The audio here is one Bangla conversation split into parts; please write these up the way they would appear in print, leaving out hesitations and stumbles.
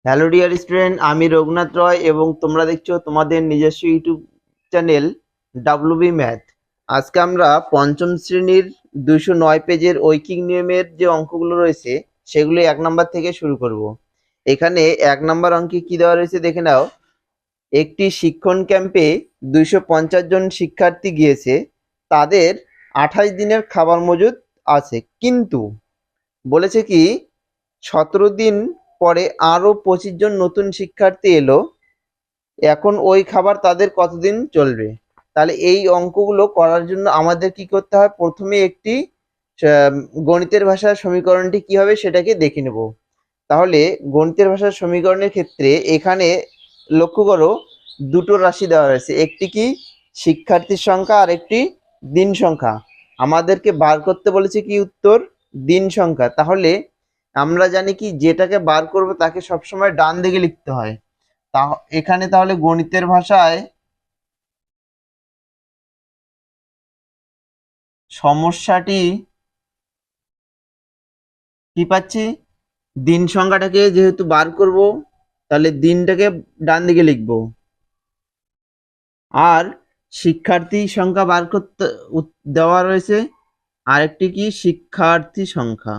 হ্যালো ডিয়ার স্টুডেন্ট, আমি রঘুনাথ রয় এবং তোমরা দেখছো তোমাদের নিজস্ব ইউটিউব চ্যানেল ডাব্লিউবি ম্যাথ। আজকে আমরা পঞ্চম শ্রেণীর 209 পেজের ঐকিক নিয়মের যে অঙ্কগুলো রয়েছে সেগুলো 1 নাম্বার থেকে শুরু করব। এখানে 1 নাম্বার অঙ্কে কি দেওয়া রয়েছে দেখে নাও। একটি শিক্ষণ ক্যাম্পে 250 জন শিক্ষার্থী গিয়েছে, তাদের 28 দিনের খাবার মজুদ আছে, কিন্তু বলেছে কি 17 দিন পরে আরো 25 জন নতুন শিক্ষার্থী এলো, এখন ওই খাবার তাদের কতদিন চলবে? তাহলে এই অঙ্কগুলো করার জন্য আমাদের কি করতে হয়, প্রথমে একটি গণিতের ভাষার সমীকরণটি কি হবে সেটাকে দেখে নেব। তাহলে গণিতের ভাষার সমীকরণের ক্ষেত্রে এখানে লক্ষ্য করো, দুটো রাশি দেওয়া রয়েছে, একটি কি শিক্ষার্থীর সংখ্যা আর একটি দিন সংখ্যা। আমাদেরকে বার করতে বলেছে কি উত্তর, দিন সংখ্যা। তাহলে আমরা জানি কি যেটাকে বার করব তাকে সবসময় ডান দিকে লিখতে হয়। তা এখানে তাহলে গণিতের ভাষায় সমস্যাটি কি পাচ্ছি, দিন সংখ্যাটাকে যেহেতু বার করব তাহলে দিনটাকে ডান দিকে লিখব, আর শিক্ষার্থী সংখ্যা বার করতে দেওয়া রয়েছে, আরেকটি কি শিক্ষার্থী সংখ্যা।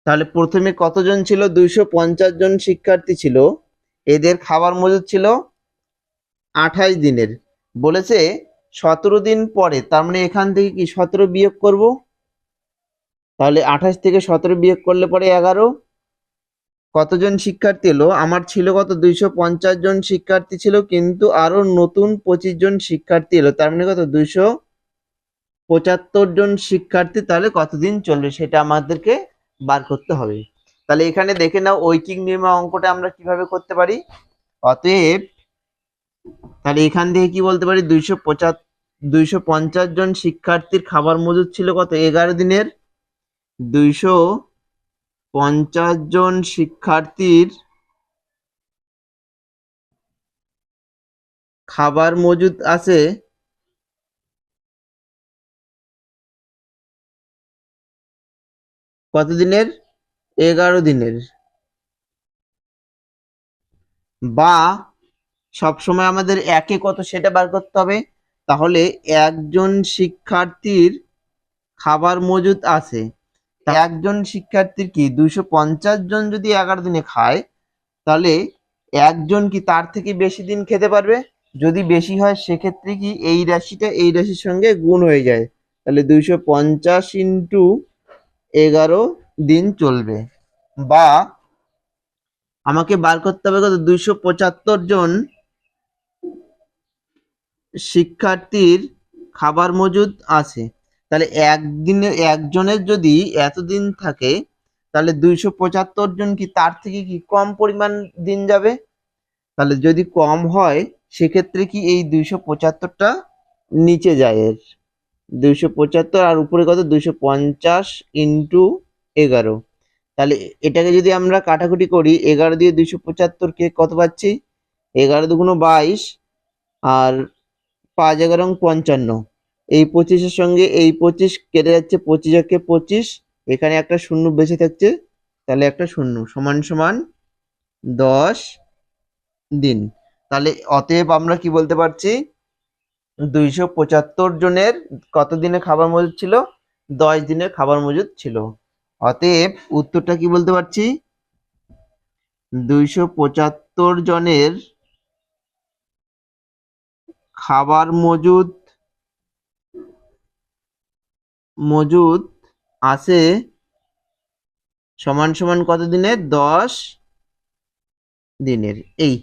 তাহলে প্রথমে কতজন ছিল, 250 জন শিক্ষার্থী ছিল, এদের খাবার মজুদ ছিল 28 দিনের। বলেছে 17 দিন পরে, তার মানে এখান থেকে কি 17 বিয়োগ করব, তাহলে 28 থেকে 17 বিয়োগ করলে পরে 11। কতজন শিক্ষার্থী এলো, আমার ছিল কত 250 জন শিক্ষার্থী ছিল, কিন্তু আরো নতুন 25 জন শিক্ষার্থী এলো, তার মানে কত 275 জন শিক্ষার্থী, তাহলে কতদিন চলবে সেটা আমাদেরকে বার করতে হবে। তাহলে এখানে দেখে নাও ঐকিক নিয়মে অঙ্কটা আমরা কিভাবে করতে পারি। অতএব তাহলে এখান থেকে কি বলতে পারি, 250 জন শিক্ষার্থীর খাবার মজুদ ছিল কত 11 দিনের। 250 জন শিক্ষার্থীর খাবার মজুদ আছে কত দিনের, 11 দিনের। বা সবসময় আমাদের একে কত সেটা বার করতে হবে। তাহলে একজন শিক্ষার্থীর খাবার মজুদ আছে, একজন শিক্ষার্থীর কি 250 জন যদি 11 দিনে খায়, তাহলে একজন কি তার থেকে বেশি দিন খেতে পারবে। যদি বেশি হয় সেক্ষেত্রে কি এই রাশিটা এই রাশির সঙ্গে গুণ হয়ে যায়, তাহলে 250 ইন্টু 11 দিন চলবে। বা আমাকে বার করতে হবে কত, 275 জন শিক্ষার্থীর খাবার মজুদ আছে। তাহলে একদিনে একজনের যদি এতদিন থাকে, তাহলে 275 জন কি তার থেকে কি কম পরিমাণ দিন যাবে। তাহলে যদি কম হয় সেক্ষেত্রে কি এই 275টা নিচে যায়, এর 275 আর উপরে কত 250 ইন্টু 11। তাহলে এটাকে যদি আমরা কাটাকুটি করি, 11 দিয়ে 275 কে কত পাচ্ছি, 11 দুগুণ 22, আর 5 11 55। এই 25-এর সঙ্গে এই 25 কেটে যাচ্ছে, 25 একে 25, এখানে একটা শূন্য বেঁচে থাকছে, তাহলে একটা শূন্য সমান সমান 10 দিন। তাহলে অতএব আমরা কি বলতে পারছি, 275 জনের কত দিনে খাবার মজুদ ছিল, 10 দিনের খাবার মজুদ ছিল। অতএব উত্তরটা কি বলতে পারছি, 275 জনের খাবার মজুদ আছে সমান সমান কত দিনের, 10 দিনের। এই